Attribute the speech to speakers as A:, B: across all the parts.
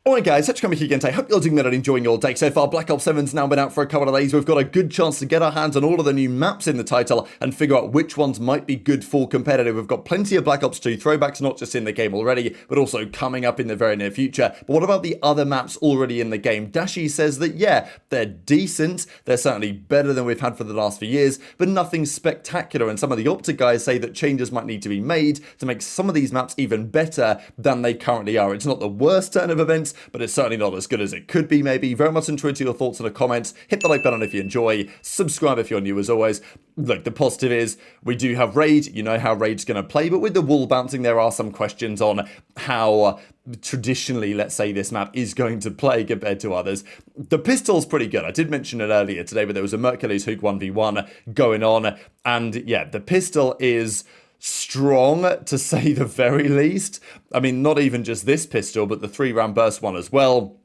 A: Alright guys, such Cammy again. I hope you're doing that and enjoying your day so far. Black Ops 7's now been out for a couple of days. We've got a good chance to get our hands on all of the new maps in the title and figure out which ones might be good for competitive. We've got plenty of Black Ops 2 throwbacks, not just in the game already, but also coming up in the very near future. But what about the other maps already in the game? Dashy says that, yeah, they're decent. They're certainly better than we've had for the last few years, but nothing spectacular. And some of the OpTic guys say that changes might need to be made to make some of these maps even better than they currently are. It's not the worst turn of events, but it's certainly not as good as it could be, maybe. Very much enjoyed your thoughts in the comments. Hit the like button if you enjoy. Subscribe if you're new, as always. Look, the positive is we do have Raid. You know how Raid's going to play, but with the wall bouncing, there are some questions on how traditionally, let's say, this map is going to play compared to others. The pistol's pretty good. I did mention it earlier today, but there was a Mercules Huke 1v1 going on, and yeah, the pistol is strong, to say the very least. I mean, not even just this pistol, but the 3-round burst one as well.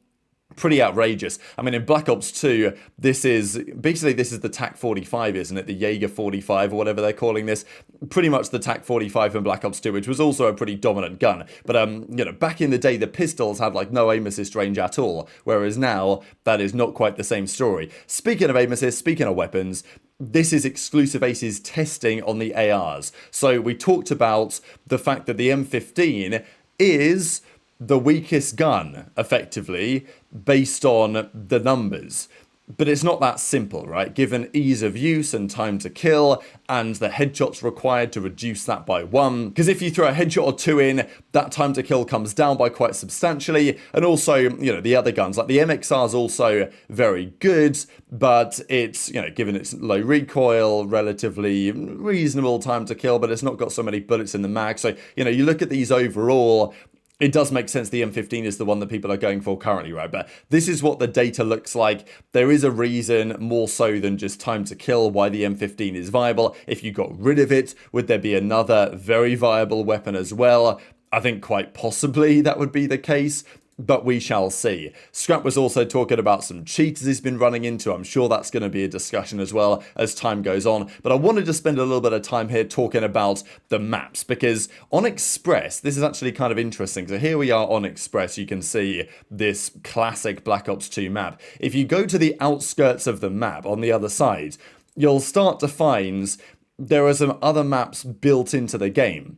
A: Pretty outrageous. I mean, in Black Ops 2, this is the TAC 45, isn't it? The Jaeger 45 or whatever they're calling this. Pretty much the TAC 45 in Black Ops 2, which was also a pretty dominant gun. But, you know, back in the day, the pistols had like no aim assist range at all. Whereas now, that is not quite the same story. Speaking of aim assist, speaking of weapons, this is Exclusive Ace's testing on the ARs. So we talked about the fact that the M15 is the weakest gun, effectively, based on the numbers. But it's not that simple, right? Given ease of use and time to kill, and the headshots required to reduce that by 1. Because if you throw a headshot or 2 in, that time to kill comes down by quite substantially. And also, you know, the other guns, like the MXR is also very good, but it's, you know, given its low recoil, relatively reasonable time to kill, but it's not got so many bullets in the mag. So, you know, you look at these overall, it does make sense the M15 is the one that people are going for currently, right? But this is what the data looks like. There is a reason, more so than just time to kill, why the M15 is viable. If you got rid of it, would there be another very viable weapon as well? I think quite possibly that would be the case, but we shall see. Scrap was also talking about some cheaters he's been running into. I'm sure that's going to be a discussion as well as time goes on. But I wanted to spend a little bit of time here talking about the maps, because on Express, this is actually kind of interesting. So here we are on Express. You can see this classic Black Ops 2 map. If you go to the outskirts of the map on the other side, you'll start to find there are some other maps built into the game.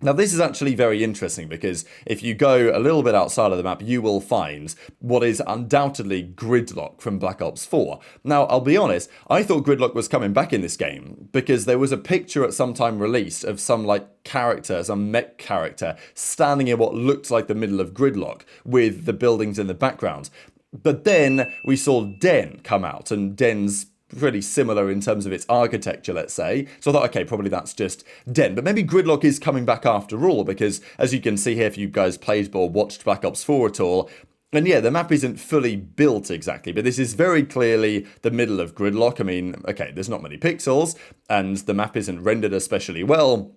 A: Now, this is actually very interesting, because if you go a little bit outside of the map, you will find what is undoubtedly Gridlock from Black Ops 4. Now, I'll be honest, I thought Gridlock was coming back in this game, because there was a picture at some time released of some, like, character, some mech character, standing in what looked like the middle of Gridlock, with the buildings in the background. But then we saw Den come out, and Den's pretty similar in terms of its architecture, let's say. So I thought, okay, probably that's just Den. But maybe Gridlock is coming back after all, because as you can see here, if you guys played or watched Black Ops 4 at all, and yeah, the map isn't fully built exactly, but this is very clearly the middle of Gridlock. I mean, okay, there's not many pixels, and the map isn't rendered especially well,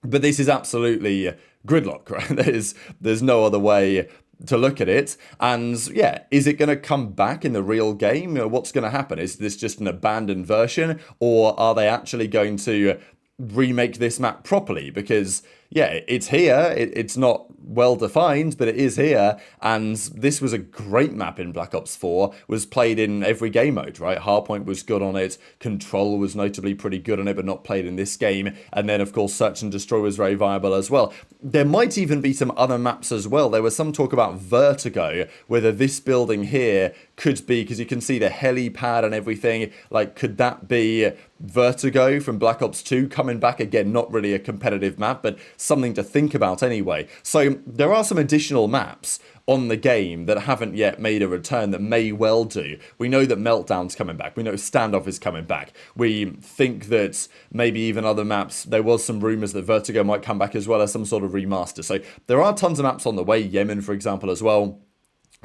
A: but this is absolutely Gridlock, right? There's no other way to look at it. And yeah, is it going to come back in the real game? What's going to happen? Is this just an abandoned version, or are they actually going to remake this map properly? Because yeah, it's here. It's not well defined, but it is here. And this was a great map in Black Ops 4. Was played in every game mode, right? Hardpoint was good on it. Control was notably pretty good on it, but not played in this game. And then, of course, Search and Destroy was very viable as well. There might even be some other maps as well. There was some talk about Vertigo, whether this building here could be, because you can see the helipad and everything, like, could that be Vertigo from Black Ops 2 coming back again? Not really a competitive map, but something to think about anyway. So there are some additional maps on the game that haven't yet made a return that may well do. We know that Meltdown's coming back. We know Standoff is coming back. We think that maybe even other maps, there was some rumors that Vertigo might come back as well as some sort of remaster. So there are tons of maps on the way. Yemen, for example, as well.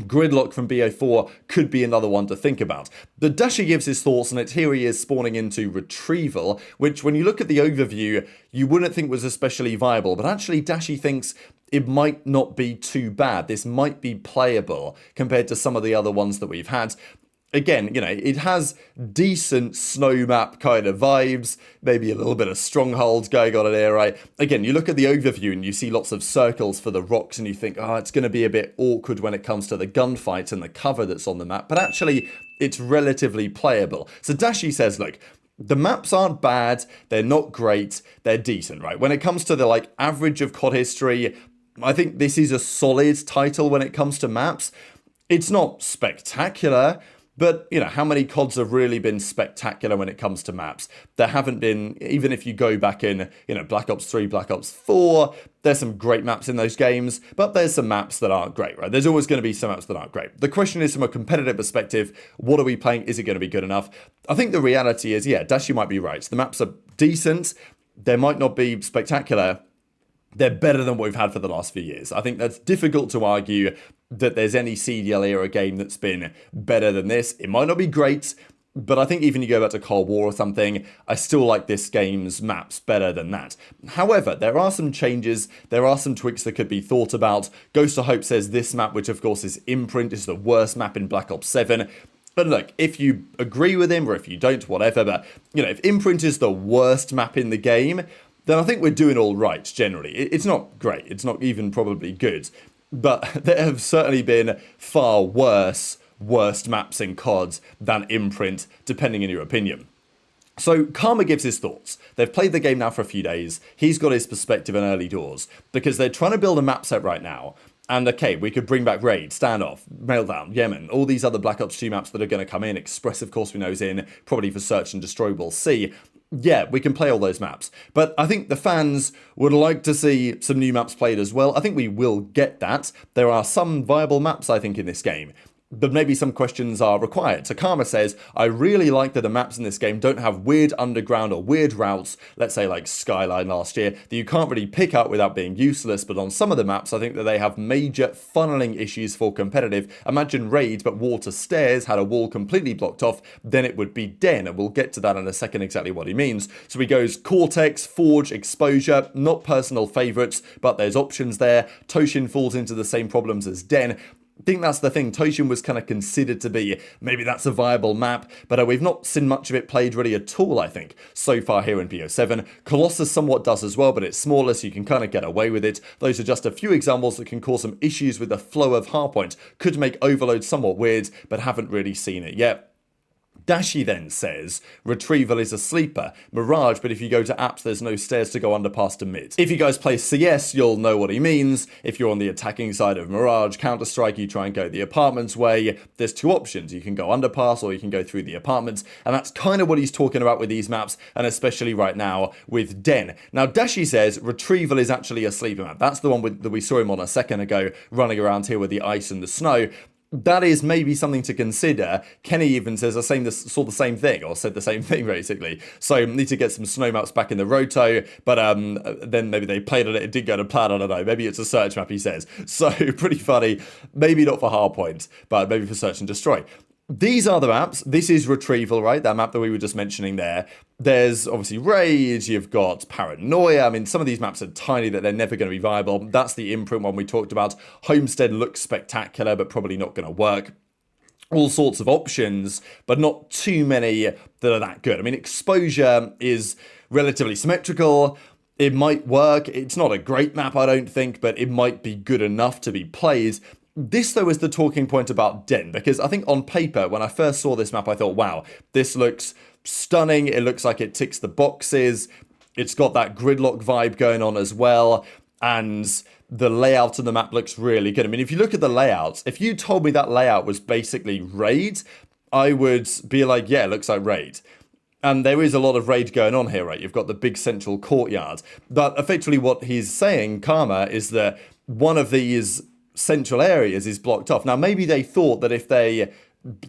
A: Gridlock from BO4 could be another one to think about. The Dashy gives his thoughts on it. Here he is spawning into Retrieval, which when you look at the overview, you wouldn't think was especially viable, but actually Dashy thinks it might not be too bad. This might be playable compared to some of the other ones that we've had. again, it has decent snow map kind of vibes, maybe a little bit of strongholds going on in here, right? Again, you look at the overview and you see lots of circles for the rocks and you think, oh, it's going to be a bit awkward when it comes to the gunfight and the cover that's on the map, but actually it's relatively playable. So Dashy says, look, the maps aren't bad, they're not great, they're decent, right? When it comes to the average of COD history, I think this is a solid title when it comes to maps. It's not spectacular, but, how many CODs have really been spectacular when it comes to maps? There haven't been, even if you go back in, Black Ops 3, Black Ops 4, there's some great maps in those games, but there's some maps that aren't great, right? There's always going to be some maps that aren't great. The question is, from a competitive perspective, what are we playing? Is it going to be good enough? I think the reality is, yeah, Dashy might be right. The maps are decent. They might not be spectacular. They're better than what we've had for the last few years. I think that's difficult to argue that there's any CDL era game that's been better than this. It might not be great, but I think even you go back to Cold War or something, I still like this game's maps better than that. However, there are some changes, there are some tweaks that could be thought about. Ghost of Hope says this map, which of course is Imprint, is the worst map in Black Ops 7. But look, if you agree with him or if you don't, whatever, but if Imprint is the worst map in the game, then I think we're doing all right, generally. It's not great. It's not even probably good. But there have certainly been far worst maps in COD than Imprint, depending on your opinion. So Karma gives his thoughts. They've played the game now for a few days. He's got his perspective in early doors, because they're trying to build a map set right now. And okay, we could bring back Raid, Standoff, Meltdown, Yemen, all these other Black Ops 2 maps that are going to come in. Express, of course, we know is in, probably for Search and Destroy, we'll see. Yeah, we can play all those maps. But I think the fans would like to see some new maps played as well. I think we will get that. There are some viable maps, I think, in this game. But maybe some questions are required. So Karma says, I really like that the maps in this game don't have weird underground or weird routes, let's say like Skyline last year, that you can't really pick up without being useless. But on some of the maps, I think that they have major funneling issues for competitive. Imagine Raid, but Water Stairs had a wall completely blocked off, then it would be Den. And we'll get to that in a second, exactly what he means. So he goes Cortex, Forge, Exposure, not personal favourites, but there's options there. Toshin falls into the same problems as Den. I think that's the thing. Toshin was kind of considered to be, maybe that's a viable map, but we've not seen much of it played really at all, I think, so far here in BO7. Colossus somewhat does as well, but it's smaller, so you can kind of get away with it. Those are just a few examples that can cause some issues with the flow of hardpoint. Could make Overload somewhat weird, but haven't really seen it yet. Dashy then says, Retrieval is a sleeper. Mirage, but if you go to apps, there's no stairs to go underpass to mid. If you guys play CS, you'll know what he means. If you're on the attacking side of Mirage, Counter-Strike, you try and go the apartments way. There's two options. You can go underpass or you can go through the apartments. And that's kind of what he's talking about with these maps, and especially right now with Den. Now, Dashy says, Retrieval is actually a sleeper map. That's the one that we saw him on a second ago, running around here with the ice and the snow. That is maybe something to consider. Kenny even says saw the same thing, or said the same thing, basically. So need to get some snow maps back in the roto, but then maybe they played on it, it did go to plan, I don't know. Maybe it's a search map, he says. So pretty funny. Maybe not for hardpoint, but maybe for Search and Destroy. These are the maps. This is Retrieval, right? That map that we were just mentioning there. There's obviously Rage, you've got Paranoia. I mean, some of these maps are tiny that they're never going to be viable. That's the Imprint one we talked about. Homestead looks spectacular, but probably not going to work. All sorts of options, but not too many that are that good. I mean, Exposure is relatively symmetrical. It might work. It's not a great map, I don't think, but it might be good enough to be played. This, though, is the talking point about Den, because I think on paper, when I first saw this map, I thought, wow, this looks stunning. It looks like it ticks the boxes. It's got that gridlock vibe going on as well, and the layout of the map looks really good. I mean, if you look at the layout, if you told me that layout was basically Raid, I would be like, yeah, it looks like Raid. And there is a lot of Raid going on here, right? You've got the big central courtyard. But effectively what he's saying, Karma, is that one of these central areas is blocked off. Now, maybe they thought that if they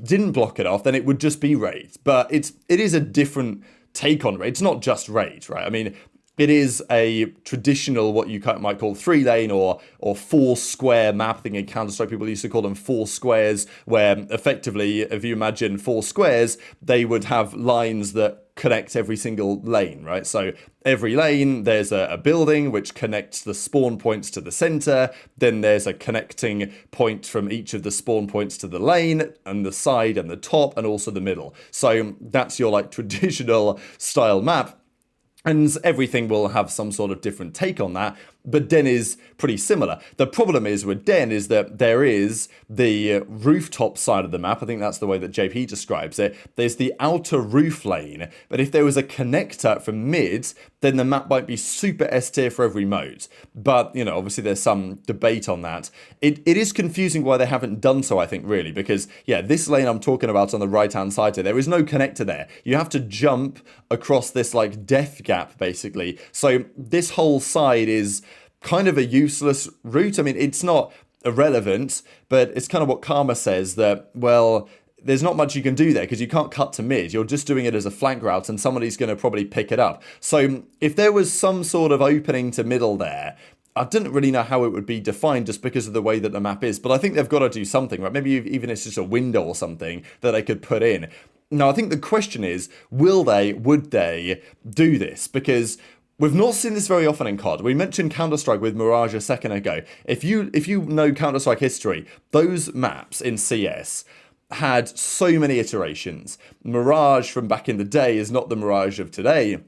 A: didn't block it off, then it would just be Raid. But it is a different take on Raid. It's not just Raid, right? I mean, it is a traditional, what you might call 3-lane or 4-square map. I think in Counter-Strike, people used to call them 4 squares, where effectively, if you imagine 4 squares, they would have lines that connect every single lane, right? So every lane, there's a building which connects the spawn points to the center. Then there's a connecting point from each of the spawn points to the lane and the side and the top and also the middle. So that's your like traditional style map. And everything will have some sort of different take on that, but Den is pretty similar. The problem is with Den is that there is the rooftop side of the map. I think that's the way that JP describes it. There's the outer roof lane, but if there was a connector from mid, then the map might be super S tier for every mode. But, you know, obviously there's some debate on that. It is confusing why they haven't done so, I think, really, because, yeah, this lane I'm talking about on the right-hand side here, there is no connector there. You have to jump across this, like, death gap, basically. So this whole side is kind of a useless route. I mean, it's not irrelevant, but it's kind of what Karma says that, well, there's not much you can do there because you can't cut to mid. You're just doing it as a flank route and somebody's going to probably pick it up. So if there was some sort of opening to middle there, I didn't really know how it would be defined just because of the way that the map is, but I think they've got to do something, right? Maybe even it's just a window or something that they could put in. Now, I think the question is, would they do this? Because we've not seen this very often in COD. We mentioned Counter-Strike with Mirage a second ago. If you know Counter-Strike history, those maps in CS had so many iterations. Mirage from back in the day is not the Mirage of today.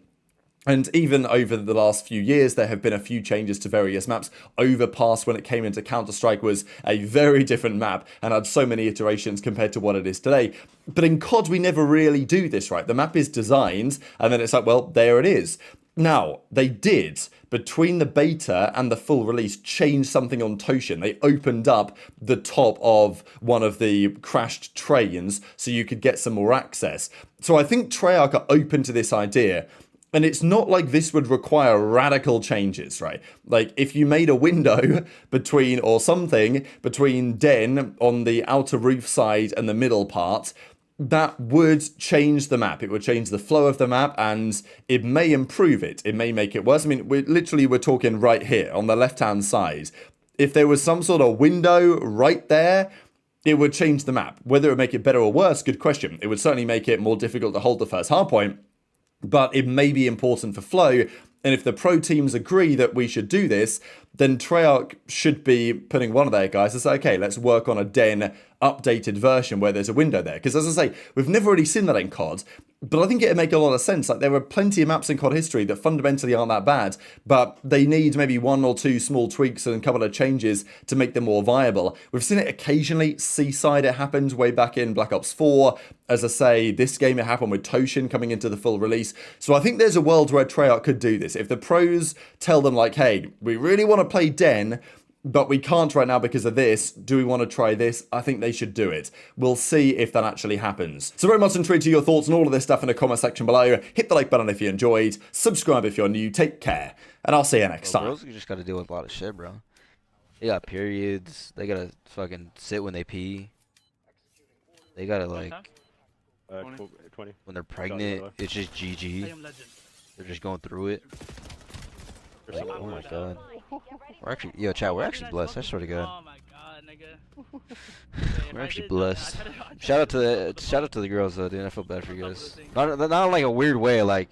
A: And even over the last few years, there have been a few changes to various maps. Overpass, when it came into Counter-Strike, was a very different map and had so many iterations compared to what it is today. But in COD, we never really do this, right? The map is designed, and then it's like, well, there it is. Now, they did, between the beta and the full release, change something on Toshin. They opened up the top of one of the crashed trains so you could get some more access. So I think Traixx are open to this idea. And it's not like this would require radical changes, right? Like if you made a window between, or something, between Den on the outer roof side and the middle part, that would change the map. It would change the flow of the map and it may improve it. It may make it worse. I mean, we're talking right here on the left-hand side. If there was some sort of window right there, it would change the map. Whether it would make it better or worse, good question. It would certainly make it more difficult to hold the first hardpoint, but it may be important for flow. And if the pro teams agree that we should do this, then Traixx should be putting one of their guys to say, okay, let's work on a Den updated version where there's a window there. Because as I say, we've never really seen that in COD, but I think it'd make a lot of sense. Like there were plenty of maps in COD history that fundamentally aren't that bad, but they need maybe one or two small tweaks and a couple of changes to make them more viable. We've seen it occasionally. Seaside, it happened way back in Black Ops 4. As I say, this game it happened with Toshin coming into the full release. So I think there's a world where Traixx could do this. If the pros tell them like, hey, we really want to play Den, but we can't right now because of this. Do we want to try this? I think they should do it. We'll see if that actually happens. So very much intrigued to your thoughts on all of this stuff in the comment section below. Hit the like button if you enjoyed. Subscribe if you're new. Take care. And I'll see you next time.
B: Girls, you just gotta deal with a lot of shit, bro. They got periods. They gotta fucking sit when they pee. They gotta like...
C: 20.
B: When they're pregnant, it's just GG. They're just going through it. Like, oh my god. We're actually, yo, chat, we're actually blessed. I swear to God.
D: Oh my god, nigga.
B: We're actually blessed. Shout out to the girls though, dude. I feel bad for you guys. Not like a weird way, like.